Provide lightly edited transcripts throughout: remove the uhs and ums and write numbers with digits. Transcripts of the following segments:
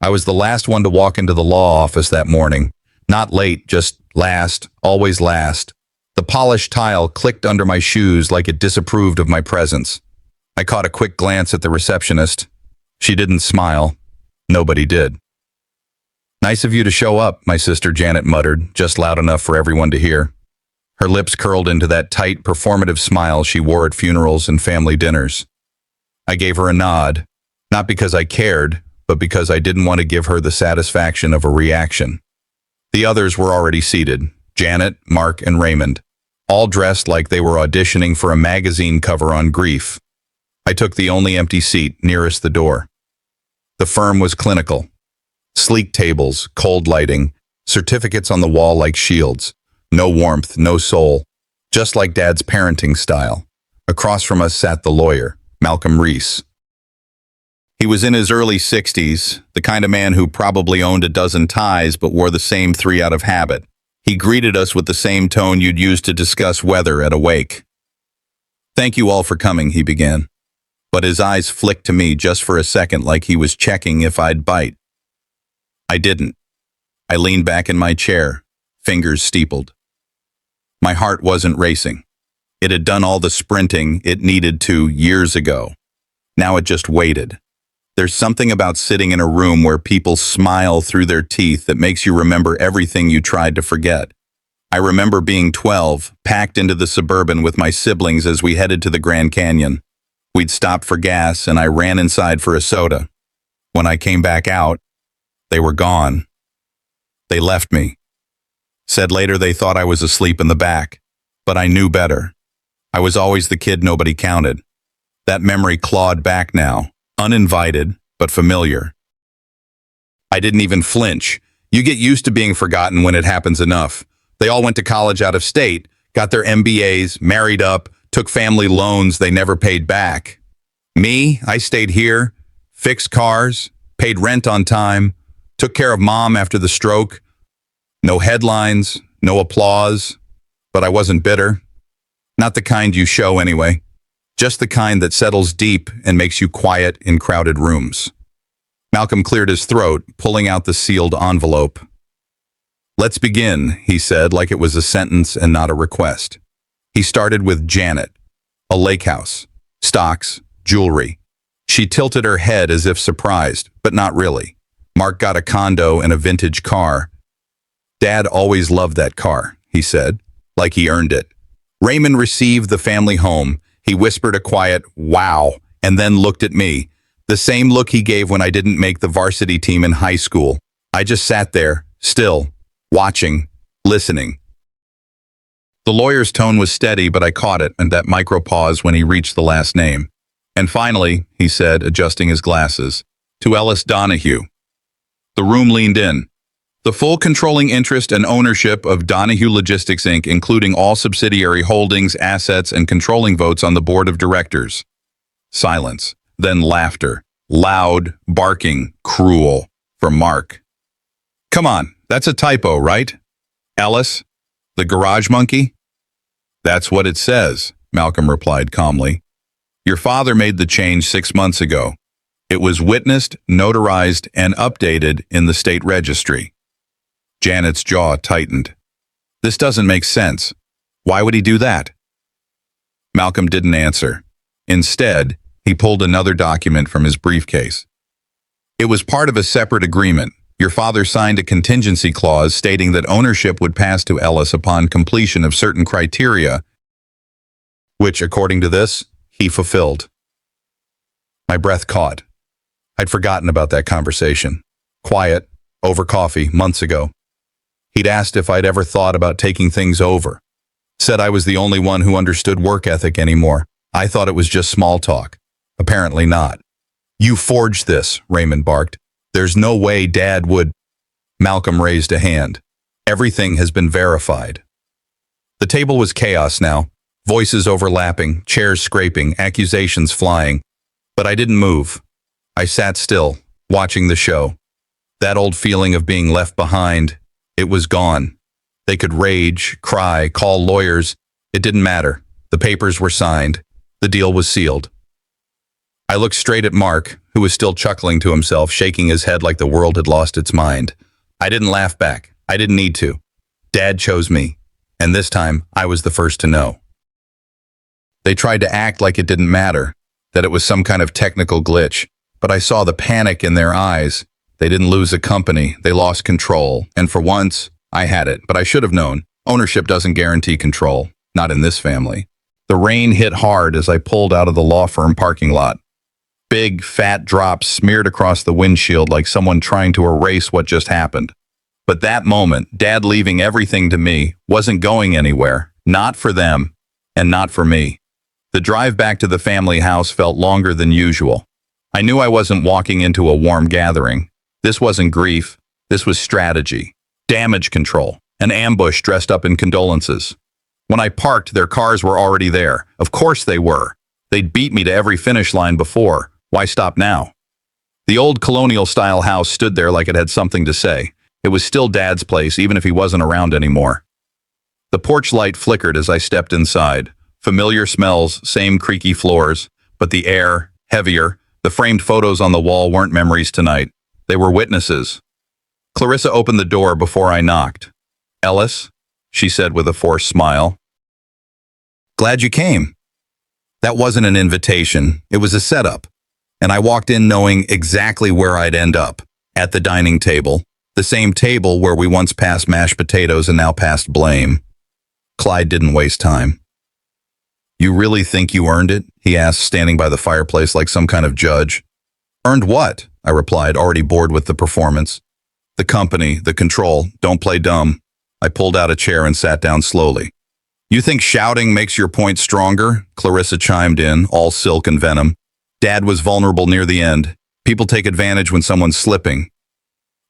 I was the last one to walk into the law office that morning. Not late, just last, always last. The polished tile clicked under my shoes like it disapproved of my presence. I caught a quick glance at the receptionist. She didn't smile. Nobody did. "Nice of you to show up," my sister Janet muttered, just loud enough for everyone to hear. Her lips curled into that tight, performative smile she wore at funerals and family dinners. I gave her a nod, not because I cared, but because I didn't want to give her the satisfaction of a reaction. The others were already seated, Janet, Mark, and Raymond, all dressed like they were auditioning for a magazine cover on grief. I took the only empty seat nearest the door. The firm was clinical. Sleek tables, cold lighting, certificates on the wall like shields. No warmth, no soul, just like Dad's parenting style. Across from us sat the lawyer, Malcolm Reese. He was in his early 60s, the kind of man who probably owned a dozen ties but wore the same three out of habit. He greeted us with the same tone you'd use to discuss weather at a wake. "Thank you all for coming," he began. But his eyes flicked to me just for a second like he was checking if I'd bite. I didn't. I leaned back in my chair, fingers steepled. My heart wasn't racing. It had done all the sprinting it needed to years ago. Now it just waited. There's something about sitting in a room where people smile through their teeth that makes you remember everything you tried to forget. I remember being 12, packed into the Suburban with my siblings as we headed to the Grand Canyon. We'd stopped for gas and I ran inside for a soda. When I came back out, they were gone. They left me. Said later they thought I was asleep in the back, but I knew better. I was always the kid nobody counted. That memory clawed back now, uninvited, but familiar. I didn't even flinch. You get used to being forgotten when it happens enough. They all went to college out of state, got their MBAs, married up, took family loans they never paid back. Me, I stayed here, fixed cars, paid rent on time, took care of Mom after the stroke. No headlines, no applause, but I wasn't bitter. Not the kind you show anyway. Just the kind that settles deep and makes you quiet in crowded rooms. Malcolm cleared his throat, pulling out the sealed envelope. "Let's begin," he said, like it was a sentence and not a request. He started with Janet, a lake house, stocks, jewelry. She tilted her head as if surprised, but not really. Mark got a condo and a vintage car. "Dad always loved that car," he said, like he earned it. Raymond received the family home. He whispered a quiet, "Wow," and then looked at me. The same look he gave when I didn't make the varsity team in high school. I just sat there, still, watching, listening. The lawyer's tone was steady, but I caught it, and that micro-pause when he reached the last name. "And finally," he said, adjusting his glasses, "to Ellis Donahue." The room leaned in. "The full controlling interest and ownership of Donahue Logistics, Inc., including all subsidiary holdings, assets, and controlling votes on the board of directors." Silence, then laughter. Loud, barking, cruel, from Mark. "Come on, that's a typo, right? Ellis, the garage monkey?" "That's what it says," Malcolm replied calmly. "Your father made the change 6 months ago. It was witnessed, notarized, and updated in the state registry." Janet's jaw tightened. "This doesn't make sense. Why would he do that?" Malcolm didn't answer. Instead, he pulled another document from his briefcase. "It was part of a separate agreement. Your father signed a contingency clause stating that ownership would pass to Ellis upon completion of certain criteria, which, according to this, he fulfilled." My breath caught. I'd forgotten about that conversation. Quiet, over coffee, months ago. He'd asked if I'd ever thought about taking things over. Said I was the only one who understood work ethic anymore. I thought it was just small talk. Apparently not. "You forged this," Raymond barked. "There's no way Dad would—" Malcolm raised a hand. "Everything has been verified." The table was chaos now. Voices overlapping, chairs scraping, accusations flying. But I didn't move. I sat still, watching the show. That old feeling of being left behind, it was gone. They could rage, cry, call lawyers. It didn't matter. The papers were signed. The deal was sealed. I looked straight at Mark, who was still chuckling to himself, shaking his head like the world had lost its mind. I didn't laugh back. I didn't need to. Dad chose me, and this time I was the first to know. They tried to act like it didn't matter, that it was some kind of technical glitch, but I saw the panic in their eyes. They didn't lose a company, they lost control, and for once, I had it, but I should have known. Ownership doesn't guarantee control, not in this family. The rain hit hard as I pulled out of the law firm parking lot. Big, fat drops smeared across the windshield like someone trying to erase what just happened. But that moment, Dad leaving everything to me, wasn't going anywhere. Not for them, and not for me. The drive back to the family house felt longer than usual. I knew I wasn't walking into a warm gathering. This wasn't grief. This was strategy. Damage control. An ambush dressed up in condolences. When I parked, their cars were already there. Of course they were. They'd beat me to every finish line before. Why stop now? The old colonial-style house stood there like it had something to say. It was still Dad's place, even if he wasn't around anymore. The porch light flickered as I stepped inside. Familiar smells, same creaky floors, but the air, heavier. The framed photos on the wall weren't memories tonight. They were witnesses. Clarissa opened the door before I knocked. "Ellis," she said with a forced smile. "Glad you came." That wasn't an invitation. It was a setup. And I walked in knowing exactly where I'd end up. At the dining table. The same table where we once passed mashed potatoes and now passed blame. Clyde didn't waste time. "You really think you earned it?" he asked, standing by the fireplace like some kind of judge. "Earned what?" I replied, already bored with the performance. "The company, the control. Don't play dumb." I pulled out a chair and sat down slowly. "You think shouting makes your point stronger?" Clarissa chimed in, all silk and venom. "Dad was vulnerable near the end. People take advantage when someone's slipping."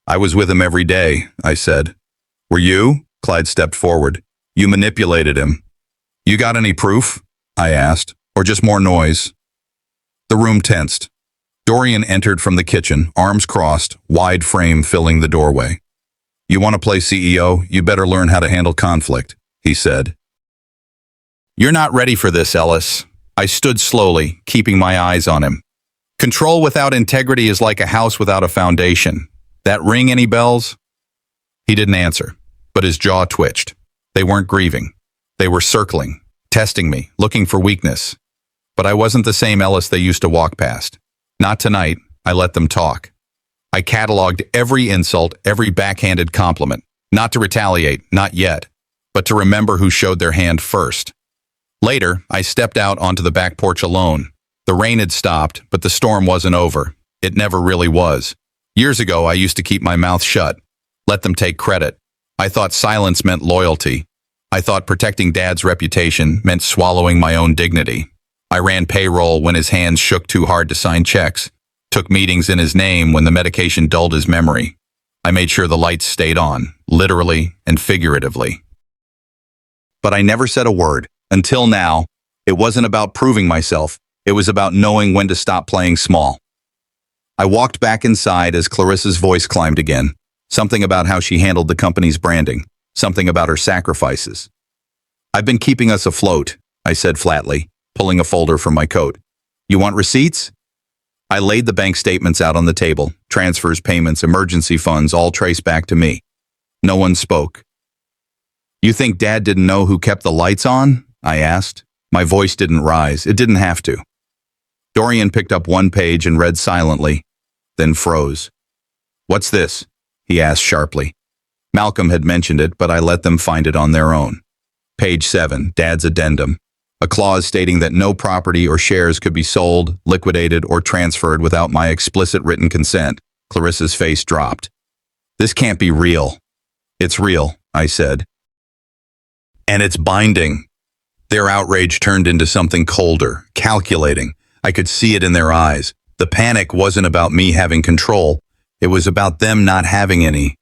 "I was with him every day," I said. "Were you?" Clyde stepped forward. "You manipulated him." "You got any proof?" I asked. "Or just more noise?" The room tensed. Dorian entered from the kitchen, arms crossed, wide frame filling the doorway. "You want to play CEO? You better learn how to handle conflict," he said. "You're not ready for this, Ellis." I stood slowly, keeping my eyes on him. "Control without integrity is like a house without a foundation. That ring any bells?" He didn't answer, but his jaw twitched. They weren't grieving. They were circling, testing me, looking for weakness. But I wasn't the same Ellis they used to walk past. Not tonight. I let them talk. I cataloged every insult, every backhanded compliment. Not to retaliate, not yet, but to remember who showed their hand first. Later, I stepped out onto the back porch alone. The rain had stopped, but the storm wasn't over. It never really was. Years ago, I used to keep my mouth shut. Let them take credit. I thought silence meant loyalty. I thought protecting Dad's reputation meant swallowing my own dignity. I ran payroll when his hands shook too hard to sign checks. Took meetings in his name when the medication dulled his memory. I made sure the lights stayed on, literally and figuratively. But I never said a word. Until now, it wasn't about proving myself. It was about knowing when to stop playing small. I walked back inside as Clarissa's voice climbed again. Something about how she handled the company's branding. Something about her sacrifices. "I've been keeping us afloat," I said flatly, pulling a folder from my coat. "You want receipts?" I laid the bank statements out on the table. Transfers, payments, emergency funds, all traced back to me. No one spoke. "You think Dad didn't know who kept the lights on?" I asked. My voice didn't rise. It didn't have to. Dorian picked up one page and read silently, then froze. "What's this?" he asked sharply. Malcolm had mentioned it, but I let them find it on their own. Page 7, Dad's addendum. A clause stating that no property or shares could be sold, liquidated, or transferred without my explicit written consent. Clarissa's face dropped. "This can't be real." "It's real," I said. "And it's binding." Their outrage turned into something colder, calculating. I could see it in their eyes. The panic wasn't about me having control. It was about them not having any.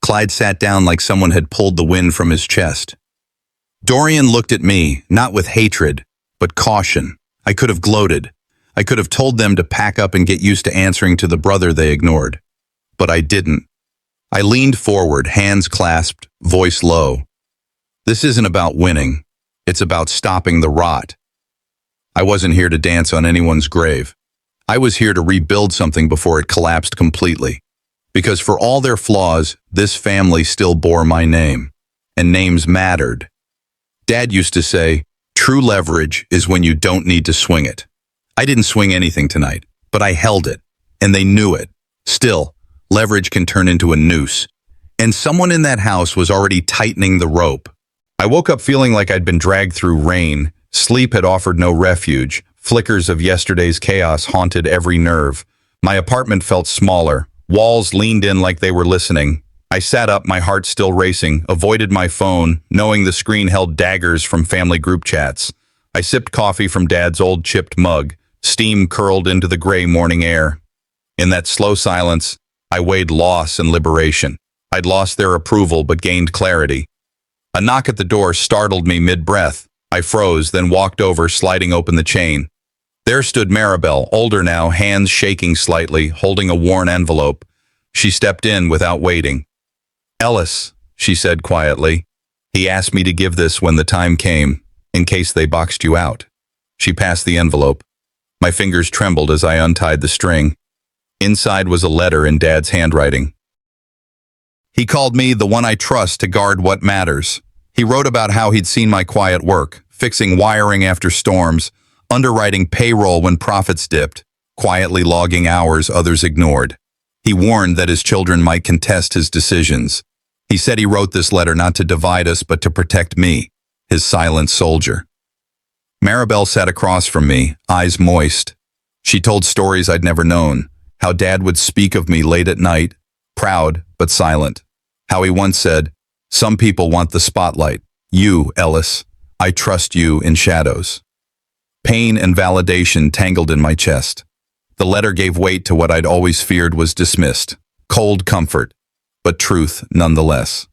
Clyde sat down like someone had pulled the wind from his chest. Dorian looked at me, not with hatred, but caution. I could have gloated. I could have told them to pack up and get used to answering to the brother they ignored. But I didn't. I leaned forward, hands clasped, voice low. "This isn't about winning. It's about stopping the rot. I wasn't here to dance on anyone's grave. I was here to rebuild something before it collapsed completely. Because for all their flaws, this family still bore my name. And names mattered. Dad used to say, true leverage is when you don't need to swing it. I didn't swing anything tonight, but I held it, and they knew it. Still, leverage can turn into a noose. And someone in that house was already tightening the rope. I woke up feeling like I'd been dragged through rain. Sleep had offered no refuge. Flickers of yesterday's chaos haunted every nerve. My apartment felt smaller. Walls leaned in like they were listening. I sat up, my heart still racing, avoided my phone, knowing the screen held daggers from family group chats. I sipped coffee from Dad's old chipped mug. Steam curled into the gray morning air. In that slow silence, I weighed loss and liberation. I'd lost their approval but gained clarity. A knock at the door startled me mid-breath. I froze, then walked over, sliding open the chain. There stood Maribel, older now, hands shaking slightly, holding a worn envelope. She stepped in without waiting. "Ellis," she said quietly. "He asked me to give this when the time came, in case they boxed you out." She passed the envelope. My fingers trembled as I untied the string. Inside was a letter in Dad's handwriting. He called me the one I trust to guard what matters. He wrote about how he'd seen my quiet work, fixing wiring after storms, underwriting payroll when profits dipped, quietly logging hours others ignored. He warned that his children might contest his decisions. He said he wrote this letter not to divide us but to protect me, his silent soldier. Maribel sat across from me, eyes moist. She told stories I'd never known, how Dad would speak of me late at night, proud but silent. How he once said, "Some people want the spotlight. You, Ellis, I trust you in shadows." Pain and validation tangled in my chest. The letter gave weight to what I'd always feared was dismissed. Cold comfort, but truth nonetheless.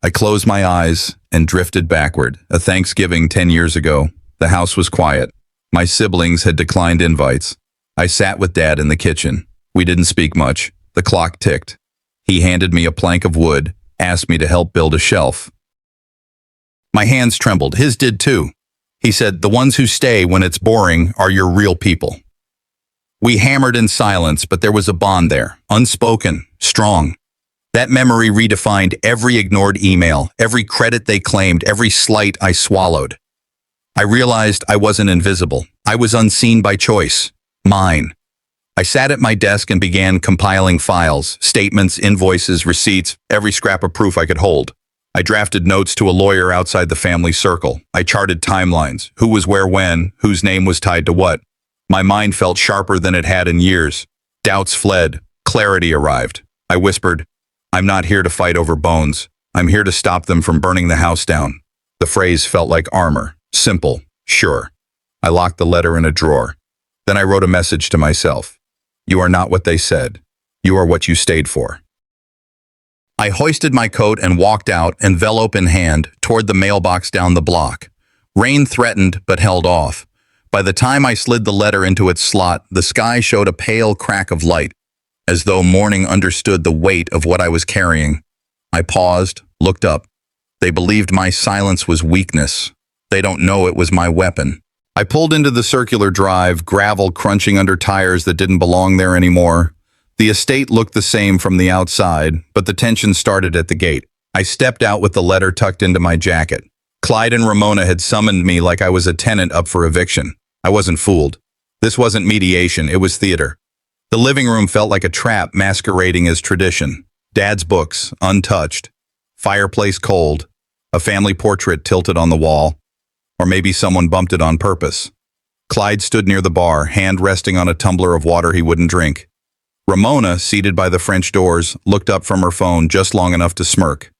I closed my eyes and drifted backward. A Thanksgiving 10 years ago. The house was quiet. My siblings had declined invites. I sat with Dad in the kitchen. We didn't speak much. The clock ticked. He handed me a plank of wood, asked me to help build a shelf. My hands trembled. His did too. He said, "The ones who stay when it's boring are your real people." We hammered in silence, but there was a bond there, unspoken, strong. That memory redefined every ignored email, every credit they claimed, every slight I swallowed. I realized I wasn't invisible. I was unseen by choice. Mine. I sat at my desk and began compiling files, statements, invoices, receipts, every scrap of proof I could hold. I drafted notes to a lawyer outside the family circle. I charted timelines, who was where when, whose name was tied to what. My mind felt sharper than it had in years. Doubts fled. Clarity arrived. I whispered, "I'm not here to fight over bones. I'm here to stop them from burning the house down." The phrase felt like armor. Simple. Sure. I locked the letter in a drawer. Then I wrote a message to myself. You are not what they said. You are what you stayed for. I hoisted my coat and walked out, envelope in hand, toward the mailbox down the block. Rain threatened, but held off. By the time I slid the letter into its slot, the sky showed a pale crack of light, as though morning understood the weight of what I was carrying. I paused, looked up. They believed my silence was weakness. They don't know it was my weapon. I pulled into the circular drive, gravel crunching under tires that didn't belong there anymore. The estate looked the same from the outside, but the tension started at the gate. I stepped out with the letter tucked into my jacket. Clyde and Ramona had summoned me like I was a tenant up for eviction. I wasn't fooled. This wasn't mediation, it was theater. The living room felt like a trap masquerading as tradition. Dad's books, untouched. Fireplace cold. A family portrait tilted on the wall. Or maybe someone bumped it on purpose. Clyde stood near the bar, hand resting on a tumbler of water he wouldn't drink. Ramona, seated by the French doors, looked up from her phone just long enough to smirk.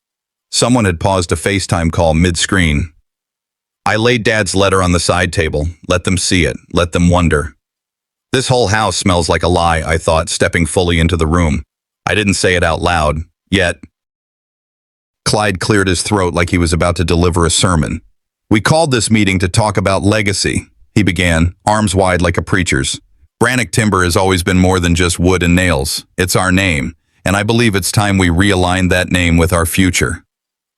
Someone had paused a FaceTime call mid-screen. I laid Dad's letter on the side table. Let them see it. Let them wonder. This whole house smells like a lie, I thought, stepping fully into the room. I didn't say it out loud, yet. Clyde cleared his throat like he was about to deliver a sermon. "We called this meeting to talk about legacy," he began, arms wide like a preacher's. "Brannock Timber has always been more than just wood and nails. It's our name, and I believe it's time we realign that name with our future."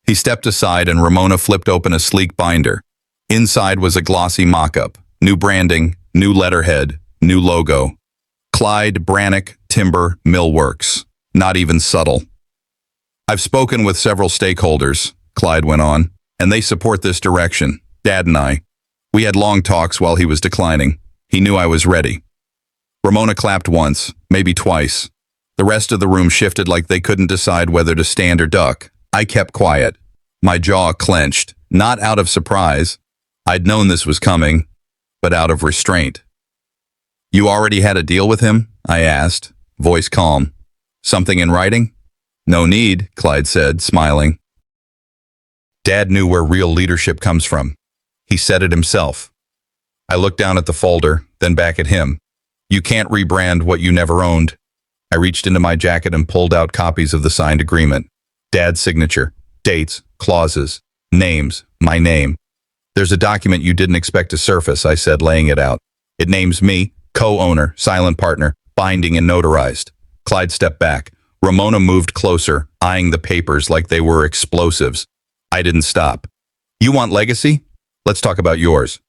He stepped aside and Ramona flipped open a sleek binder. Inside was a glossy mock-up. New branding, new letterhead, new logo. Clyde Brannock Timber Millworks. Not even subtle. I've spoken with several stakeholders, Clyde went on, and they support this direction. Dad and I. We had long talks while he was declining. He knew I was ready. Ramona clapped once, maybe twice. The rest of the room shifted like they couldn't decide whether to stand or duck. I kept quiet. My jaw clenched, not out of surprise. I'd known this was coming, but out of restraint. You already had a deal with him? I asked, voice calm. Something in writing? No need, Clyde said, smiling. Dad knew where real leadership comes from. He said it himself. I looked down at the folder, then back at him. You can't rebrand what you never owned. I reached into my jacket and pulled out copies of the signed agreement. Dad's signature, dates, clauses, names, my name. There's a document you didn't expect to surface, I said, laying it out. It names me, co-owner, silent partner, binding and notarized. Clyde stepped back. Ramona moved closer, eyeing the papers like they were explosives. I didn't stop. You want legacy? Let's talk about yours.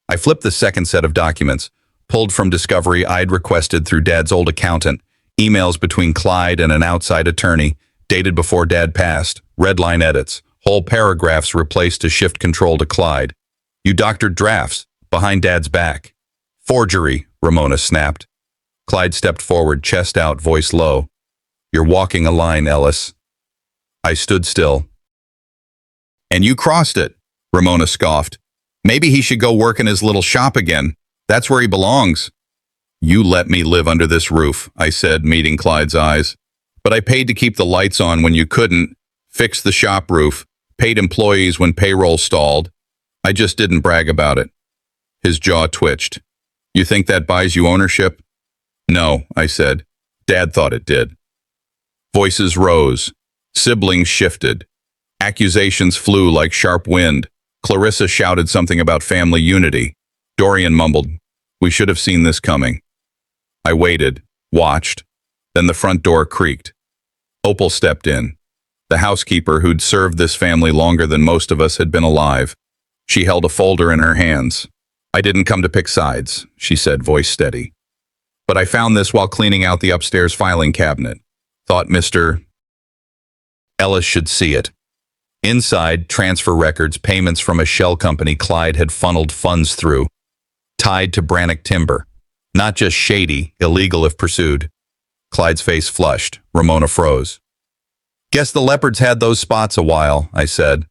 I flipped the second set of documents, pulled from discovery I'd requested through Dad's old accountant, emails between Clyde and an outside attorney, dated before Dad passed, redline edits, whole paragraphs replaced to shift control to Clyde. You doctored drafts, behind Dad's back. Forgery, Ramona snapped. Clyde stepped forward, chest out, voice low. You're walking a line, Ellis. I stood still. And you crossed it, Ramona scoffed. Maybe he should go work in his little shop again. That's where he belongs. You let me live under this roof, I said, meeting Clyde's eyes. But I paid to keep the lights on when you couldn't, fixed the shop roof, paid employees when payroll stalled. I just didn't brag about it. His jaw twitched. You think that buys you ownership? No, I said. Dad thought it did. Voices rose. Siblings shifted. Accusations flew like sharp wind. Clarissa shouted something about family unity. Dorian mumbled, we should have seen this coming. I waited, watched. Then the front door creaked. Opal stepped in. The housekeeper who'd served this family longer than most of us had been alive. She held a folder in her hands. I didn't come to pick sides, she said, voice steady. But I found this while cleaning out the upstairs filing cabinet. Thought Mr. Ellis should see it. Inside, transfer records, payments from a shell company Clyde had funneled funds through, tied to Brannock Timber. Not just shady, illegal if pursued. Clyde's face flushed. Ramona froze. Guess the leopards had those spots a while, I said.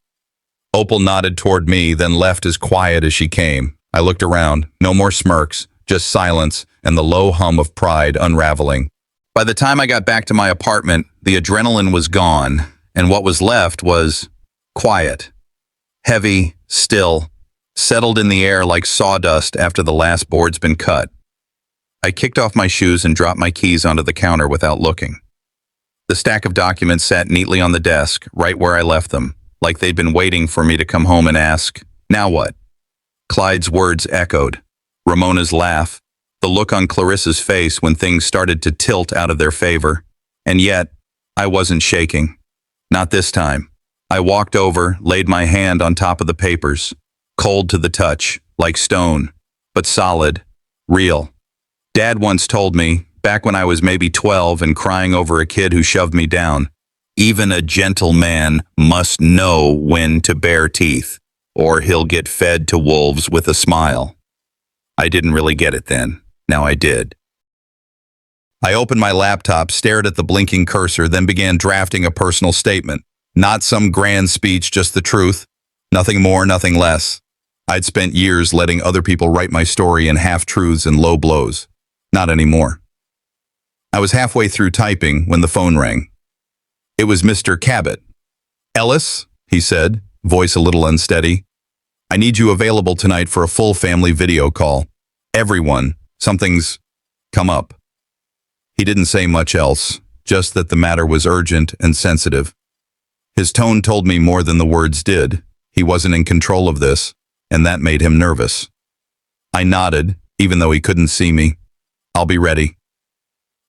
Opal nodded toward me, then left as quiet as she came. I looked around. No more smirks, just silence and the low hum of pride unraveling. By the time I got back to my apartment, the adrenaline was gone, and what was left was quiet. Heavy, still, settled in the air like sawdust after the last board's been cut. I kicked off my shoes and dropped my keys onto the counter without looking. The stack of documents sat neatly on the desk, right where I left them, like they'd been waiting for me to come home and ask, now what? Clyde's words echoed. Ramona's laugh. The look on Clarissa's face when things started to tilt out of their favor. And yet, I wasn't shaking. Not this time. I walked over, laid my hand on top of the papers. Cold to the touch, like stone, but solid, real. Dad once told me, back when I was maybe 12 and crying over a kid who shoved me down, even a gentle man must know when to bare teeth, or he'll get fed to wolves with a smile. I didn't really get it then. Now I did. I opened my laptop, stared at the blinking cursor, then began drafting a personal statement. Not some grand speech, just the truth. Nothing more, nothing less. I'd spent years letting other people write my story in half-truths and low blows. Not anymore. I was halfway through typing when the phone rang. It was Mr. Cabot. Ellis, he said, voice a little unsteady. I need you available tonight for a full family video call. Everyone, something's come up. He didn't say much else, just that the matter was urgent and sensitive. His tone told me more than the words did. He wasn't in control of this, and that made him nervous. I nodded, even though he couldn't see me. I'll be ready.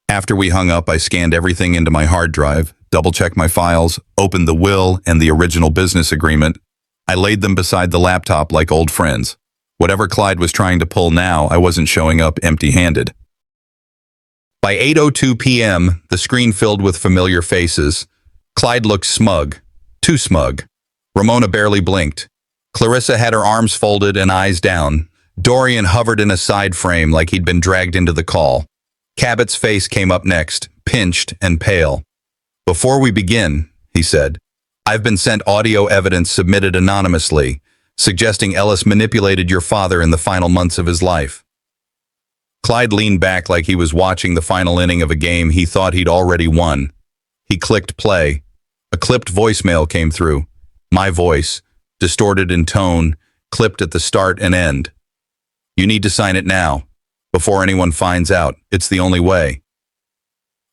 After we hung up, I scanned everything into my hard drive, double-checked my files, opened the will and the original business agreement. I laid them beside the laptop like old friends. Whatever Clyde was trying to pull now, I wasn't showing up empty-handed. By 8:02 p.m., the screen filled with familiar faces. Clyde looked smug. Too smug. Ramona barely blinked. Clarissa had her arms folded and eyes down. Dorian hovered in a side frame like he'd been dragged into the call. Cabot's face came up next, pinched and pale. "Before we begin," he said, "I've been sent audio evidence submitted anonymously, suggesting Ellis manipulated your father in the final months of his life." Clyde leaned back like he was watching the final inning of a game he thought he'd already won. He clicked play. A clipped voicemail came through. My voice, distorted in tone, clipped at the start and end. "You need to sign it now, before anyone finds out. It's the only way."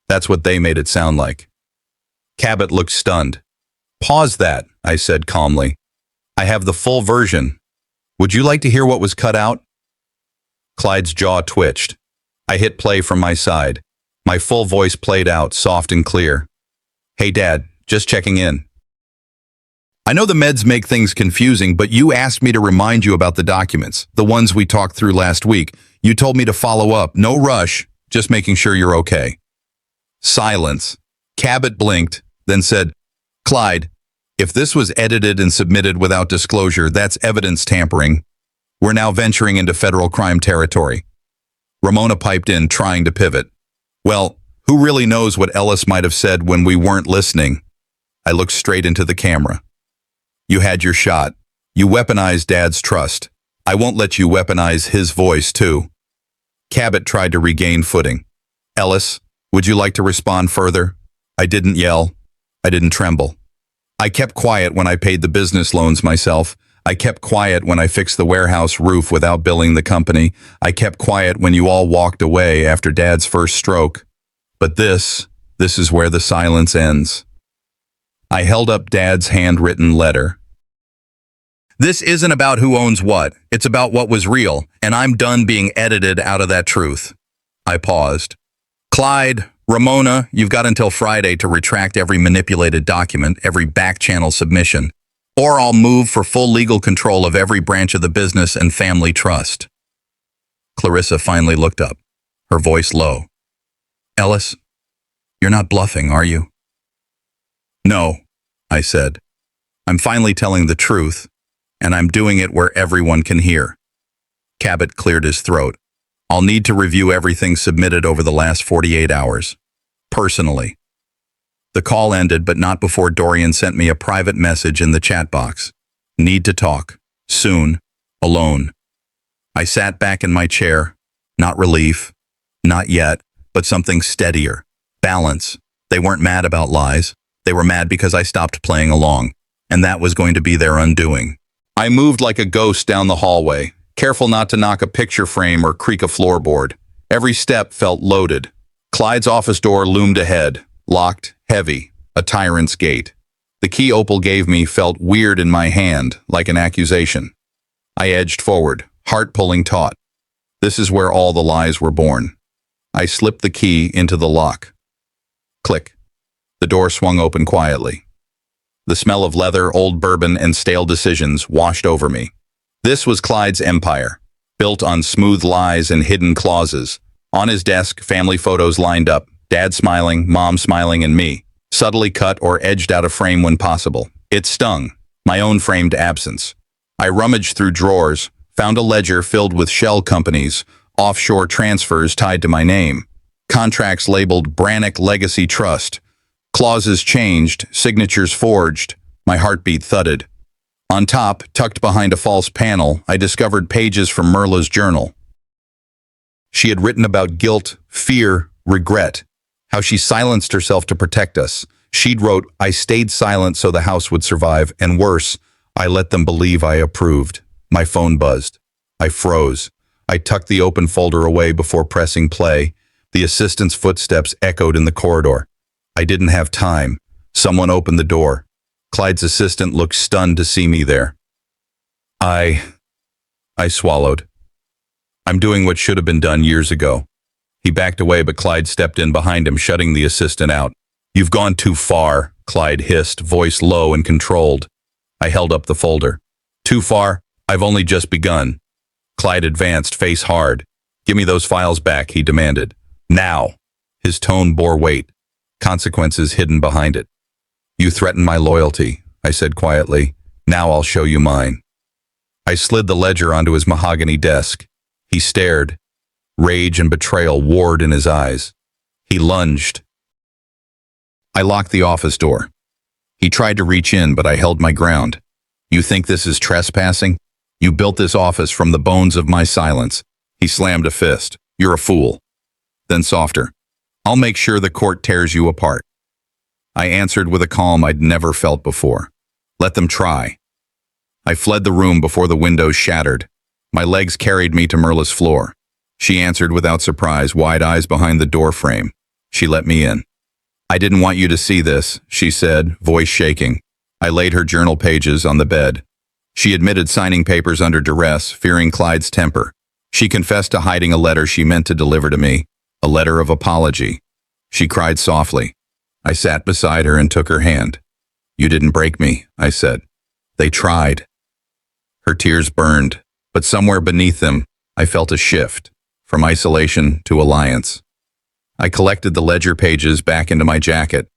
That's what they made it sound like. Cabot looked stunned. "Pause that," I said calmly. "I have the full version. Would you like to hear what was cut out?" Clyde's jaw twitched. I hit play from my side. My full voice played out, soft and clear. "Hey, Dad, just checking in. I know the meds make things confusing, but you asked me to remind you about the documents, the ones we talked through last week. You told me to follow up. No rush, just making sure you're okay." Silence. Cabot blinked, then said, "Clyde, if this was edited and submitted without disclosure, that's evidence tampering. We're now venturing into federal crime territory." Ramona piped in, trying to pivot. "Well, who really knows what Ellis might have said when we weren't listening?" I looked straight into the camera. "You had your shot. You weaponized Dad's trust. I won't let you weaponize his voice, too." Cabot tried to regain footing. "Ellis, would you like to respond further?" I didn't yell. I didn't tremble. I kept quiet when I paid the business loans myself. I kept quiet when I fixed the warehouse roof without billing the company. I kept quiet when you all walked away after Dad's first stroke. But this is where the silence ends. I held up Dad's handwritten letter. "This isn't about who owns what. It's about what was real, and I'm done being edited out of that truth." I paused. "Clyde, Ramona, you've got until Friday to retract every manipulated document, every back-channel submission, or I'll move for full legal control of every branch of the business and family trust." Clarissa finally looked up, her voice low. "Ellis, you're not bluffing, are you?" "No," I said. "I'm finally telling the truth, and I'm doing it where everyone can hear." Cabot cleared his throat. "I'll need to review everything submitted over the last 48 hours. Personally." The call ended, but not before Dorian sent me a private message in the chat box. "Need to talk. Soon. Alone." I sat back in my chair. Not relief. Not yet, but something steadier. Balance. They weren't mad about lies. They were mad because I stopped playing along, and that was going to be their undoing. I moved like a ghost down the hallway, careful not to knock a picture frame or creak a floorboard. Every step felt loaded. Clyde's office door loomed ahead, locked, heavy, a tyrant's gate. The key Opal gave me felt weird in my hand, like an accusation. I edged forward, heart pulling taut. This is where all the lies were born. I slipped the key into the lock. Click. The door swung open quietly. The smell of leather, old bourbon, and stale decisions washed over me. This was Clyde's empire, built on smooth lies and hidden clauses. On his desk, family photos lined up, Dad smiling, Mom smiling, and me, subtly cut or edged out of frame when possible. It stung, my own framed absence. I rummaged through drawers, found a ledger filled with shell companies, offshore transfers tied to my name, contracts labeled Brannick Legacy Trust, clauses changed, signatures forged. My heartbeat thudded. On top, tucked behind a false panel, I discovered pages from Merla's journal. She had written about guilt, fear, regret, how she silenced herself to protect us. She'd wrote, "I stayed silent so the house would survive, and worse, I let them believe I approved." My phone buzzed. I froze. I tucked the open folder away before pressing play. The assistant's footsteps echoed in the corridor. I didn't have time. Someone opened the door. Clyde's assistant looked stunned to see me there. I swallowed. "I'm doing what should have been done years ago." He backed away, but Clyde stepped in behind him, shutting the assistant out. "You've gone too far," Clyde hissed, voice low and controlled. I held up the folder. "Too far? I've only just begun." Clyde advanced, face hard. "Give me those files back," he demanded. "Now." His tone bore weight, consequences hidden behind it. "You threaten my loyalty," I said quietly. "Now I'll show you mine." I slid the ledger onto his mahogany desk. He stared. Rage and betrayal warred in his eyes. He lunged. I locked the office door. He tried to reach in, but I held my ground. "You think this is trespassing? You built this office from the bones of my silence." He slammed a fist. "You're a fool." Then softer. "I'll make sure the court tears you apart." I answered with a calm I'd never felt before. "Let them try." I fled the room before the windows shattered. My legs carried me to Merla's floor. She answered without surprise, wide eyes behind the door frame. She let me in. "I didn't want you to see this," she said, voice shaking. I laid her journal pages on the bed. She admitted signing papers under duress, fearing Clyde's temper. She confessed to hiding a letter she meant to deliver to me, a letter of apology. She cried softly. I sat beside her and took her hand. "You didn't break me," I said. "They tried." Her tears burned, but somewhere beneath them, I felt a shift, from isolation to alliance. I collected the ledger pages back into my jacket.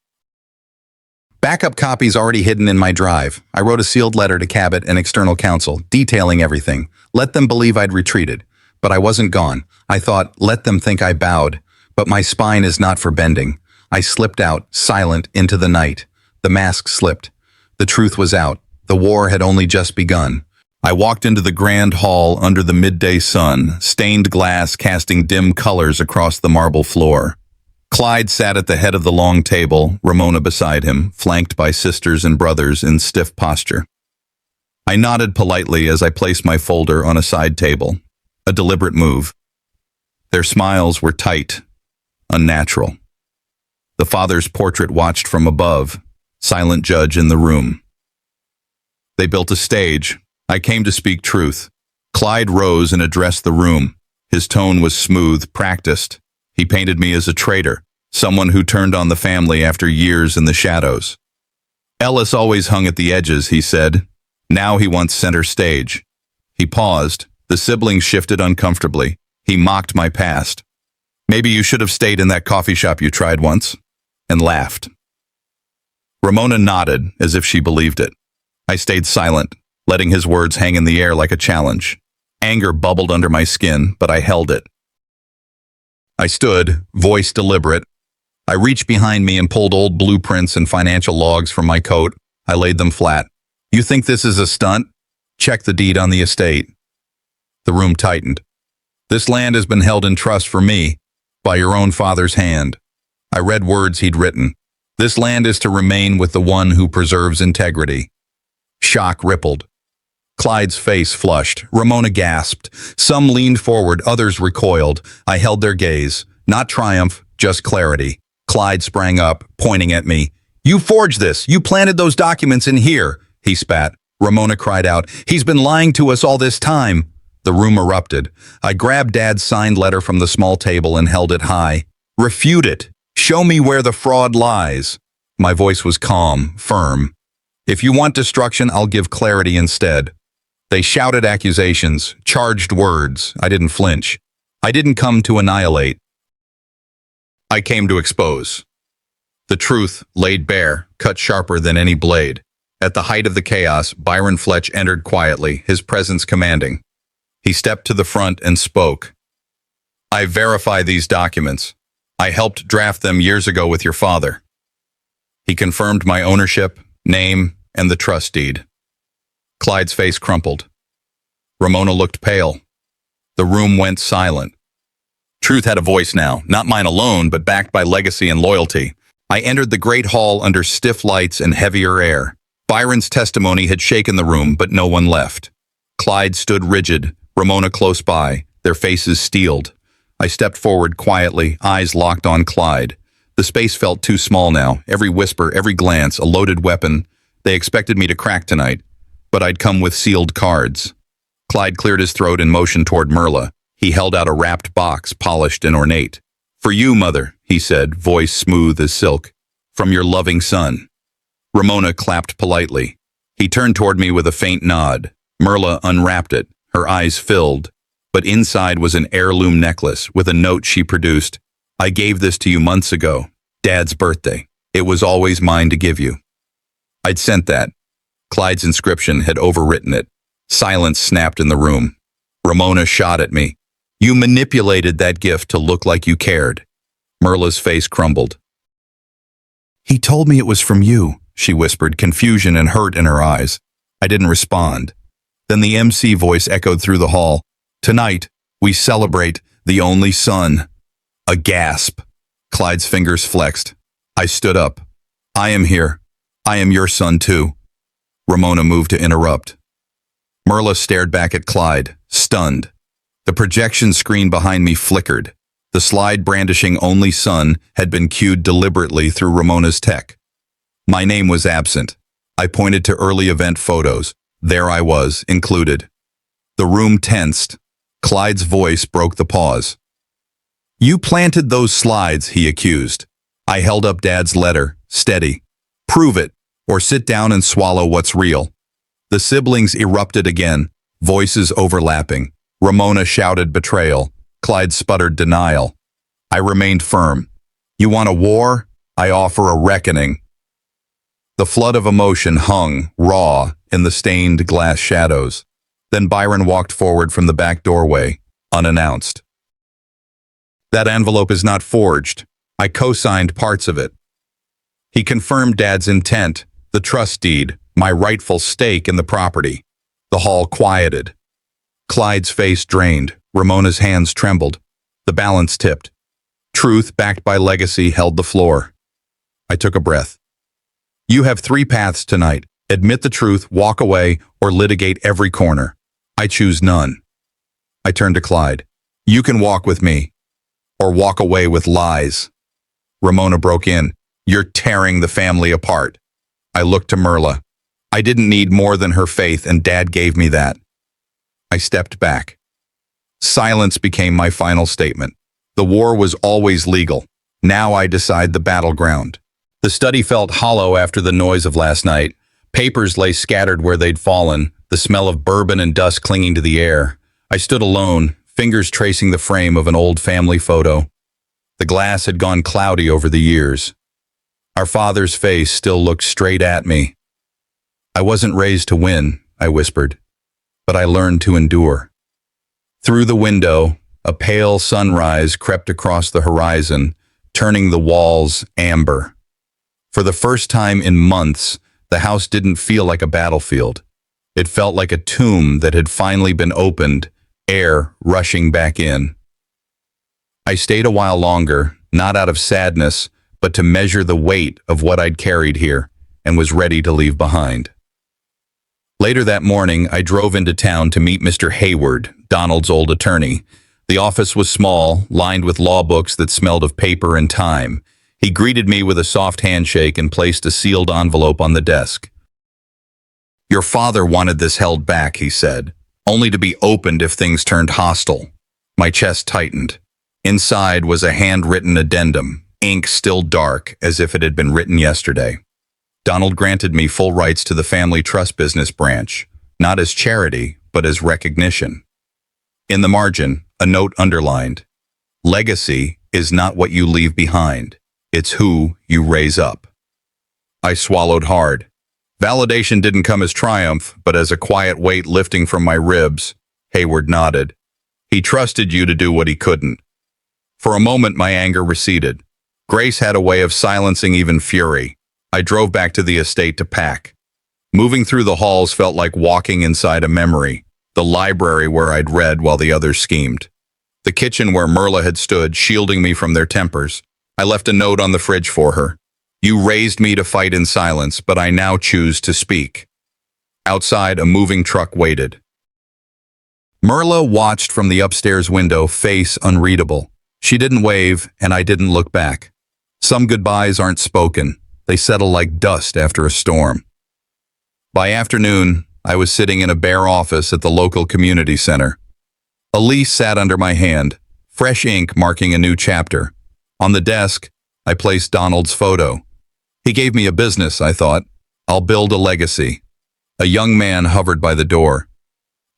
Backup copies already hidden in my drive. I wrote a sealed letter to Cabot and external counsel, detailing everything. Let them believe I'd retreated. But I wasn't gone. I thought, let them think I bowed. But my spine is not for bending. I slipped out, silent, into the night. The mask slipped. The truth was out. The war had only just begun. I walked into the grand hall under the midday sun, stained glass casting dim colors across the marble floor. Clyde sat at the head of the long table, Ramona beside him, flanked by sisters and brothers in stiff posture. I nodded politely as I placed my folder on a side table, a deliberate move. Their smiles were tight, unnatural. The father's portrait watched from above, silent judge in the room. They built a stage. I came to speak truth. Clyde rose and addressed the room. His tone was smooth, practiced. He painted me as a traitor, someone who turned on the family after years in the shadows. Ellis always hung at the edges, he said. Now he wants center stage. He paused. The siblings shifted uncomfortably. He mocked my past. "Maybe you should have stayed in that coffee shop you tried once," and laughed. Ramona nodded, as if she believed it. I stayed silent, letting his words hang in the air like a challenge. Anger bubbled under my skin, but I held it. I stood, voice deliberate. I reached behind me and pulled old blueprints and financial logs from my coat. I laid them flat. "You think this is a stunt? Check the deed on the estate." The room tightened. "This land has been held in trust for me, by your own father's hand." I read words he'd written. "This land is to remain with the one who preserves integrity." Shock rippled. Clyde's face flushed. Ramona gasped. Some leaned forward, others recoiled. I held their gaze. Not triumph, just clarity. Clyde sprang up, pointing at me. "You forged this! You planted those documents in here!" He spat. Ramona cried out, "He's been lying to us all this time!" The room erupted. I grabbed Dad's signed letter from the small table and held it high. "Refute it! Show me where the fraud lies!" My voice was calm, firm. "If you want destruction, I'll give clarity instead." They shouted accusations, charged words. I didn't flinch. I didn't come to annihilate. I came to expose. The truth, laid bare, cut sharper than any blade. At the height of the chaos, Byron Fletch entered quietly, his presence commanding. He stepped to the front and spoke. "I verify these documents. I helped draft them years ago with your father." He confirmed my ownership, name, and the trust deed. Clyde's face crumpled. Ramona looked pale. The room went silent. Truth had a voice now, not mine alone, but backed by legacy and loyalty. I entered the great hall under stiff lights and heavier air. Byron's testimony had shaken the room, but no one left. Clyde stood rigid, Ramona close by, their faces steeled. I stepped forward quietly, eyes locked on Clyde. The space felt too small now, every whisper, every glance, a loaded weapon. They expected me to crack tonight, but I'd come with sealed cards. Clyde cleared his throat and motioned toward Merla. He held out a wrapped box, polished and ornate. "For you, mother," he said, voice smooth as silk. "From your loving son." Ramona clapped politely. He turned toward me with a faint nod. Merla unwrapped it, her eyes filled. But inside was an heirloom necklace with a note she produced. I gave this to you months ago. Dad's birthday. It was always mine to give you. I'd sent that. Clyde's inscription had overwritten it. Silence snapped in the room. Ramona shot at me. You manipulated that gift to look like you cared. Merla's face crumbled. He told me it was from you, she whispered, confusion and hurt in her eyes. I didn't respond. Then the MC voice echoed through the hall. Tonight, we celebrate the only son. A gasp. Clyde's fingers flexed. I stood up. I am here. I am your son too. Ramona moved to interrupt. Merla stared back at Clyde, stunned. The projection screen behind me flickered. The slide brandishing only son had been cued deliberately through Ramona's tech. My name was absent. I pointed to early event photos. There I was, included. The room tensed. Clyde's voice broke the pause. You planted those slides, he accused. I held up Dad's letter, steady. Prove it, or sit down and swallow what's real. The siblings erupted again, voices overlapping. Ramona shouted betrayal. Clyde sputtered denial. I remained firm. You want a war? I offer a reckoning. The flood of emotion hung, raw, in the stained glass shadows. Then Byron walked forward from the back doorway, unannounced. That envelope is not forged. I co-signed parts of it. He confirmed Dad's intent, the trust deed, my rightful stake in the property. The hall quieted. Clyde's face drained. Ramona's hands trembled. The balance tipped. Truth, backed by legacy, held the floor. I took a breath. You have 3 paths tonight. Admit the truth, walk away, or litigate every corner. I choose none. I turned to Clyde. You can walk with me, or walk away with lies. Ramona broke in. You're tearing the family apart. I looked to Merla. I didn't need more than her faith, and Dad gave me that. I stepped back. Silence became my final statement. The war was always legal. Now I decide the battleground. The study felt hollow after the noise of last night. Papers lay scattered where they'd fallen, the smell of bourbon and dust clinging to the air. I stood alone, fingers tracing the frame of an old family photo. The glass had gone cloudy over the years. Our father's face still looked straight at me. I wasn't raised to win, I whispered, but I learned to endure. Through the window, a pale sunrise crept across the horizon, turning the walls amber. For the first time in months, the house didn't feel like a battlefield. It felt like a tomb that had finally been opened, air rushing back in. I stayed a while longer, not out of sadness, but to measure the weight of what I'd carried here, and was ready to leave behind. Later that morning, I drove into town to meet Mr. Hayward, Donald's old attorney. The office was small, lined with law books that smelled of paper and time. He greeted me with a soft handshake and placed a sealed envelope on the desk. Your father wanted this held back, he said, only to be opened if things turned hostile. My chest tightened. Inside was a handwritten addendum, ink still dark as if it had been written yesterday. Donald granted me full rights to the family trust business branch, not as charity, but as recognition. In the margin, a note underlined, legacy is not what you leave behind, it's who you raise up. I swallowed hard. Validation didn't come as triumph, but as a quiet weight lifting from my ribs. Hayward nodded. He trusted you to do what he couldn't. For a moment, my anger receded. Grace had a way of silencing even fury. I drove back to the estate to pack. Moving through the halls felt like walking inside a memory, the library where I'd read while the others schemed. The kitchen where Merla had stood, shielding me from their tempers. I left a note on the fridge for her. You raised me to fight in silence, but I now choose to speak. Outside, a moving truck waited. Merla watched from the upstairs window, face unreadable. She didn't wave, and I didn't look back. Some goodbyes aren't spoken. They settle like dust after a storm. By afternoon, I was sitting in a bare office at the local community center. A lease sat under my hand, fresh ink marking a new chapter. On the desk, I placed Donald's photo. He gave me a business, I thought. I'll build a legacy. A young man hovered by the door.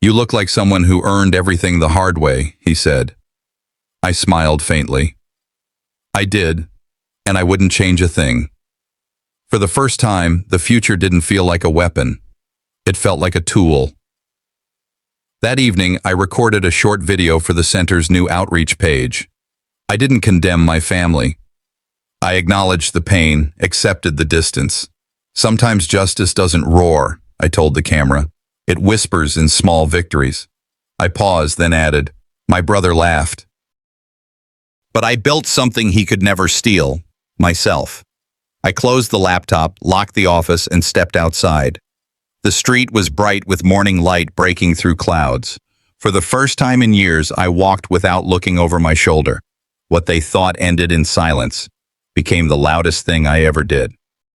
You look like someone who earned everything the hard way, he said. I smiled faintly. I did, and I wouldn't change a thing. For the first time, the future didn't feel like a weapon. It felt like a tool. That evening, I recorded a short video for the center's new outreach page. I didn't condemn my family. I acknowledged the pain, accepted the distance. Sometimes justice doesn't roar, I told the camera. It whispers in small victories. I paused, then added, my brother laughed. But I built something he could never steal, myself. I closed the laptop, locked the office, and stepped outside. The street was bright with morning light breaking through clouds. For the first time in years, I walked without looking over my shoulder. What they thought ended in silence became the loudest thing I ever did.